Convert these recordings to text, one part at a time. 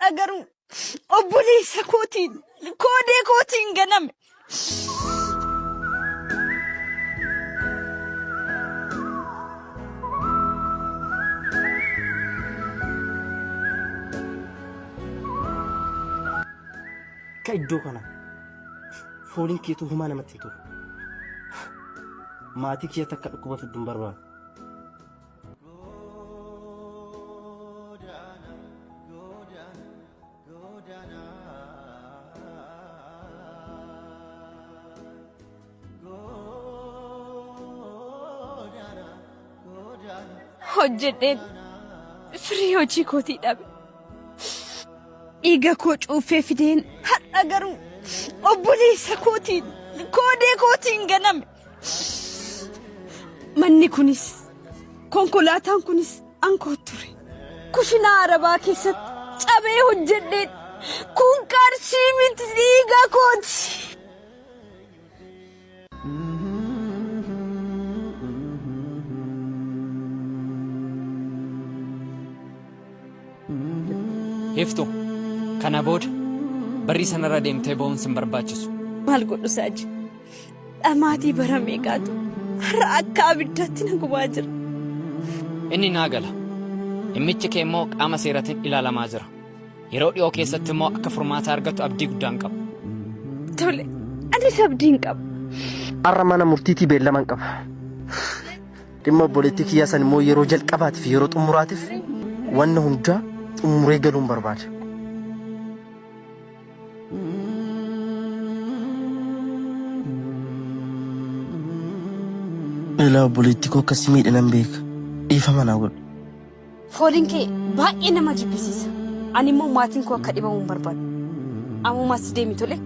Agaruu obboleessa kootiin koodee kootiin ganame. Ka iddoo kana fooliin keetu humaa namatti tolu. Maatii kee takka dhukkuba fidduun barbaadu. Hojjedheen firii hojii kootii dhabe. Dhiiga koo cuuffee fideen har'a garuu obboleessa kootiin koodee kootiin ganame. Manni kunis konkolaataan kunis ankoo ture. Kushinaa Arabaa keessatti cabee hojjedheen kun qarshii miti dhiiga kooti. Heftu kana booda barri sanarra deemtee ba'uun sin barbaachisu. Maal godhu Saaji? Dhamaatii bara meeqaatu har'a akka abiddaatti na gubaa jira. Inni naa gala. Dhimmichi kee immoo qaama seeratiin ilaalamaa jira. Yeroo dhiyoo keessatti immoo akka furmaata argatu abdii guddaan qaba. Tole, anis abdiin qaba. Har'a mana murtiitii beellaman qaba. Dhimma obboleettii kiyyaa san immoo yeroo jalqabaatiif yeroo xumuraatiif wanna hundaa xumuree galuun barbaada. Ilaa obboleettii koo akkasii miidhanan beeka. Dhiifama naa godhu. Fooliin kee baay'ee nama jibbisiisa. Ani immoo maatiin koo akka dhibamu hin barbaadu. Ammumaas deemi tole.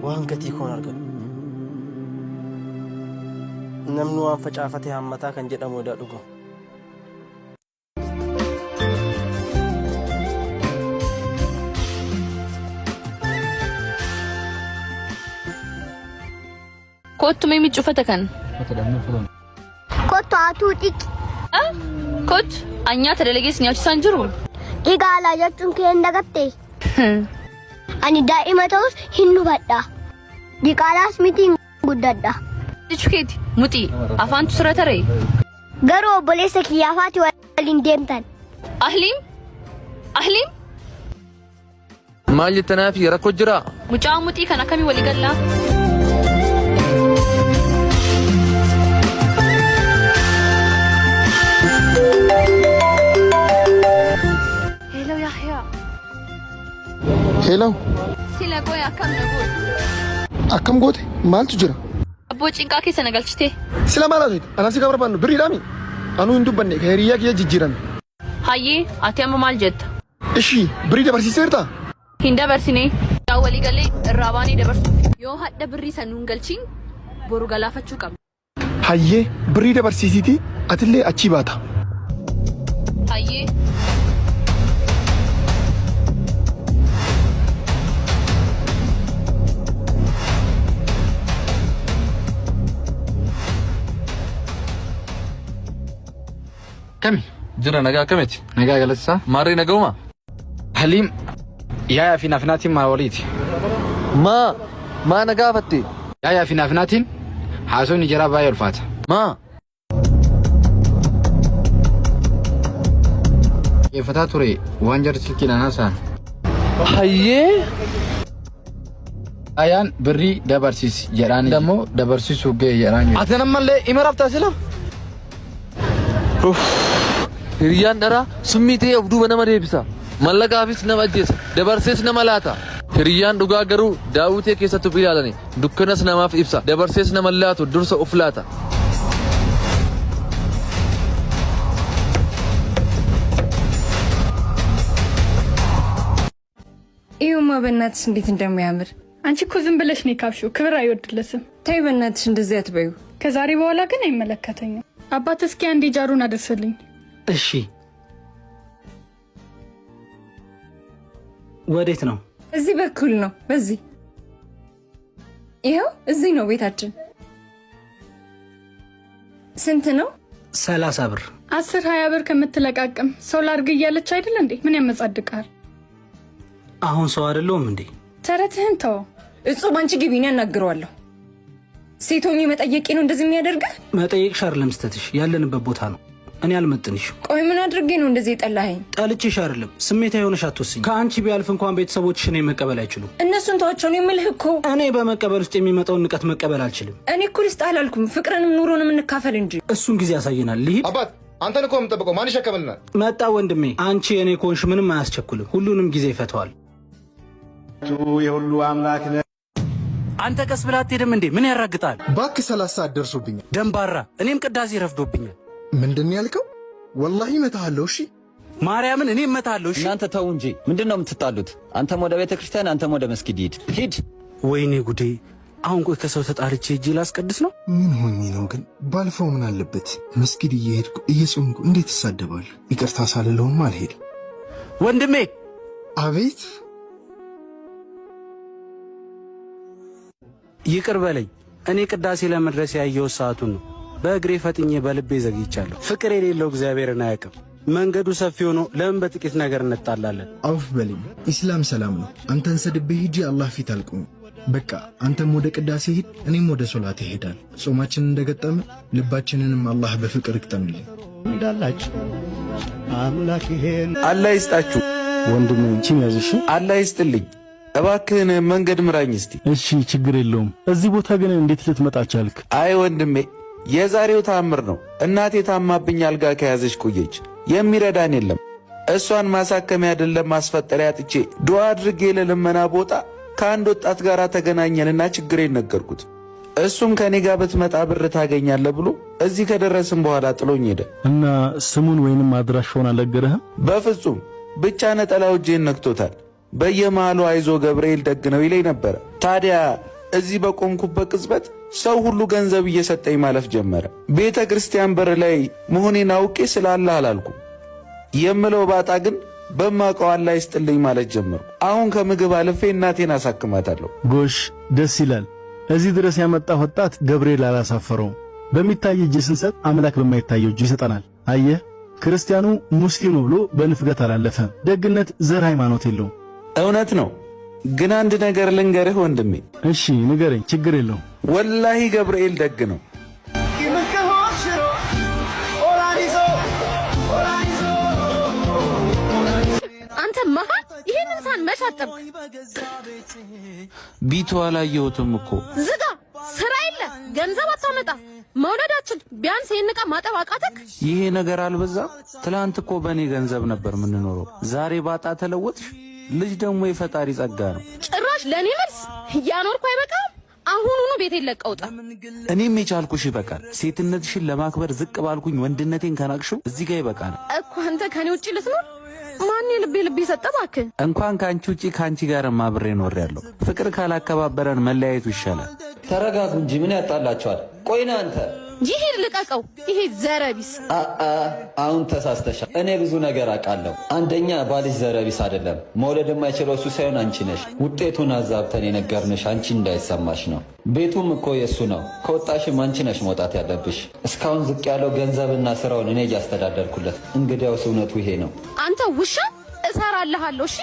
Waan gatii koon argadhu. Namni waan facaafatee hammataa kan jedhamu odaa dhugu. Kottu mee miccufata kan? Kottu haatuu dhiqi. Kottu anyaata dalagees nyaachisan jiru. Dhigaalaa jechuun kee hin dagatte. Ani daa'ima ta'us hin hubadha. Dhiqaalaas miti hin guddadha. Dichukeeti muti afaantu sirra taree. Garuu obboleessa kiyyaafaati waliin deemtan. Ahliim? Maal jettanaaf rakkoo jira? Mucaa mutii kan akkamii walii gallaa? Hello Yahya. Hello. Sila gooya akkam na goote? Akkam goote? Maaltu jira? Abboo cinqaa keessa na galchite. Sila maal haasa'e? Anasi ka barbaannu biriidhaami? Anuu hin dubbanne ka hiriyaa kiyya jijjiirame. Hayyee ati amma maal jetta? Ishii birii dabarsiiseerta? Hin dabarsine. Yaa walii galee irraa baanii dabarsu. Yoo hadda birrii sanuu hin galchiin boru galaafachuu qabna. Hayyee birii dabarsiisiti atillee achii baata. Hayyee. Kami? Jira nagaa kamiti? Nagaa galassa? Maarree nagauma? Haliim yaayaa fi naafinaatiin maa waliiti? Maa nagaa fatte? Yaayaa fi naafinaatiin haasonni jaraa baay'ee ulfaata. Maa? Eeffataa ture waan jarri silkiidhaan haasa'an. Hayyee? Ayaan birrii dabarsiisi jedhaan immoo dabarsiisuu ga'e jedhaan jiru. Ati nammallee ima raftaa sila? Hiriyaan dharaa summii ta'ee of duuba nama deebisa. Mallaqaafis nama ajjeesa. Dabarsees nama laata. Hiriyaan dhugaa garuu daawwitee keessatti of ilaalani. Dukkanas namaaf ibsa. Dabarsees nama laatu dursa of laata. ይሁማ በእናትሽ እንዴት እንደሚያምር አንቺ እኮ ዝም ብለሽ ነው የካብሽው። ክብር አይወድለትም። ተይ በእናትሽ እንደዚህ አትበዩ። ከዛሬ በኋላ ግን አይመለከተኝም። አባት እስኪ አንዴ ጃሩን አድርስልኝ። እሺ ወዴት ነው? እዚህ በኩል ነው። በዚህ ይሄው እዚህ ነው ቤታችን። ስንት ነው? 30 ብር። 10-20 ብር ከምትለቃቅም ሰው ላድርግ እያለች አይደል እንዴ? ምን ያመጻድቃል? አሁን ሰው አይደለሁም እንዴ? ተረትህን ተው። እጹብ አንቺ ግቢና እናግረዋለሁ። ሴቶኝ መጠየቄ ነው እንደዚህ የሚያደርግህ? መጠየቅሽ አይደለም ስተትሽ፣ ያለንበት ቦታ ነው። እኔ አልመጥንሽም። ቆይ ምን አድርጌ ነው እንደዚህ የጠላኸኝ? ጠልቼሽ አይደለም፣ ስሜታዊ ሆነሽ አትወስኝ። ከአንቺ ቢያልፍ እንኳን ቤተሰቦችሽ እኔን መቀበል አይችሉም። እነሱን ተዋቸው ነው የምልህ እኮ። እኔ በመቀበል ውስጥ የሚመጣውን ንቀት መቀበል አልችልም። እኔ እኮ ልስጥ አላልኩም፣ ፍቅርንም ኑሮንም እንካፈል እንጂ። እሱን ጊዜ ያሳየናል። ልሂድ። አባት አንተን እኮ የምጠብቀው ማን ይሸከምልናል? መጣ ወንድሜ። አንቺ እኔ ኮንሽ ምንም አያስቸኩልም። ሁሉንም ጊዜ ይፈተዋል። የሁሉ አምላክ ነህ አንተ። ቀስ ብላ አትሄድም እንዴ? ምን ያራግጣል? እባክህ 30 ሰዓት ደርሶብኛል። ደንባራ፣ እኔም ቅዳሴ ረፍዶብኛል። ምንድን ያልከው? ወላሂ እመታሃለሁ። እሺ ማርያምን፣ እኔ እመታሃለሁ። እሺ እናንተ ተው እንጂ ምንድነው የምትጣሉት? አንተም ወደ ቤተ ክርስቲያን፣ አንተም ወደ መስጊድ ሂድ ሂድ። ወይኔ ጉዴ! አሁን ቆይ ከሰው ተጣልቼ እጄ ላስቀድስ ነው? ምን ሆኜ ነው ግን? ባልፈው ምን አለበት? መስጊድ እየሄድኩ እየጾምኩ እንዴት እሳደባለሁ? ይቅርታ ሳልለውም አልሄድም። ወንድሜ። አቤት። ይቅር በለኝ። እኔ ቅዳሴ ለመድረስ ያየው ሰዓቱን ነው። በእግሬ ፈጥኜ በልቤ ዘግይቻለሁ። ፍቅር የሌለው እግዚአብሔርን አያውቅም። መንገዱ ሰፊ ሆኖ ለምን በጥቂት ነገር እንጣላለን? አውፍ በልኝ። ኢስላም ሰላም ነው። አንተን ሰድቤ ሂጂ አላህ ፊት አልቆም። በቃ አንተም ወደ ቅዳሴ ሂድ፣ እኔም ወደ ሶላት ይሄዳል። ጾማችንን እንደገጠመ ልባችንንም አላህ በፍቅር ይቅጠምልን። እንዳላችሁ አምላክ ይሄን አላህ ይስጣችሁ። ወንድሜ እንቺን ያዝሽ። አላህ ይስጥልኝ። እባክህን መንገድ ምራኝ እስቲ። እሺ ችግር የለውም። እዚህ ቦታ ግን እንዴት ልትመጣ ቻልክ? አይ ወንድሜ፣ የዛሬው ታምር ነው። እናቴ ታማብኝ አልጋ ከያዘች ቆየች። የሚረዳን የለም። እሷን ማሳከሚያ አይደለም ማስፈጠሪያ አጥቼ ዱዓ አድርጌ ለልመና ቦታ ከአንድ ወጣት ጋር ተገናኘንና ችግሬን ነገርኩት። እሱም ከኔ ጋር ብትመጣ ብር ታገኛለህ ብሎ እዚህ ከደረስን በኋላ ጥሎኝ ሄደ። እና ስሙን ወይንም አድራሻውን አልነገረህም? በፍጹም። ብቻ ነጠላው እጄን ነክቶታል። በየመሃሉ አይዞ ገብርኤል ደግ ነው ይለኝ ነበር። ታዲያ እዚህ በቆምኩበት ቅጽበት ሰው ሁሉ ገንዘብ እየሰጠኝ ማለፍ ጀመረ። ቤተ ክርስቲያን በር ላይ መሆኔን አውቄ ስለ አላህ አላልኩም። የምለው ባጣ ግን በማውቀው አላህ ይስጥልኝ ማለት ጀመርኩ። አሁን ከምግብ አልፌ እናቴን አሳክማታለሁ። ጎሽ ደስ ይላል። እዚህ ድረስ ያመጣ ወጣት ገብርኤል አላሳፈረውም። በሚታይ እጅ ስንሰጥ አምላክ በማይታየው እጅ ይሰጠናል። አየህ፣ ክርስቲያኑ ሙስሊሙ ብሎ በንፍገት አላለፈም። ደግነት ዘር ሃይማኖት የለውም። እውነት ነው። ግን አንድ ነገር ልንገርህ ወንድሜ። እሺ ንገረኝ። ችግር የለውም። ወላሂ ገብርኤል ደግ ነው። አንተ መሀ ይሄንን ሳን መሻጠብክ ቢቱ አላየሁትም እኮ። ዝጋ። ስራ የለ፣ ገንዘብ አታመጣ፣ መውለዳችን ቢያንስ ይሄን ዕቃ ማጠብ አቃተክ? ይሄ ነገር አልበዛም? ትላንት እኮ በእኔ ገንዘብ ነበር የምንኖረው። ዛሬ ባጣ ተለወጥሽ። ልጅ ደግሞ የፈጣሪ ጸጋ ነው። ጭራሽ ለኔ መልስ እያኖርኩ አይበቃም? አሁኑኑ ቤት ለቀውጣ። እኔም የቻልኩሽ ይበቃል። ሴትነትሽን ለማክበር ዝቅ ባልኩኝ ወንድነቴን ከናቅሽው እዚህ ጋር ይበቃል እኮ። አንተ ከኔ ውጪ ልትኖር ማን ልቤ ይሰጠ እባክህ። እንኳን ካንቺ ውጪ ካንቺ ጋር አብሬ ኖሬያለሁ። ፍቅር ካላከባበረን መለያየቱ ይሻላል። ተረጋጉ እንጂ ምን ያጣላችኋል? ቆይና አንተ ይሄድ ልቀቀው። ይሄ ዘረቢስ። አሁን ተሳስተሻል። እኔ ብዙ ነገር አውቃለሁ። አንደኛ ባልሽ ዘረቢስ አይደለም። መውለድ የማይችለው እሱ ሳይሆን አንቺ ነሽ። ውጤቱን አዛብተን የነገርንሽ አንቺ እንዳይሰማሽ ነው። ቤቱም እኮ የእሱ ነው። ከወጣሽም አንቺ ነሽ መውጣት ያለብሽ። እስካሁን ዝቅ ያለው ገንዘብና ስራውን እኔ እያስተዳደርኩለት። እንግዲያውስ እውነቱ ይሄ ነው። አንተ ውሻ፣ እሰራልሃለሁ። እሺ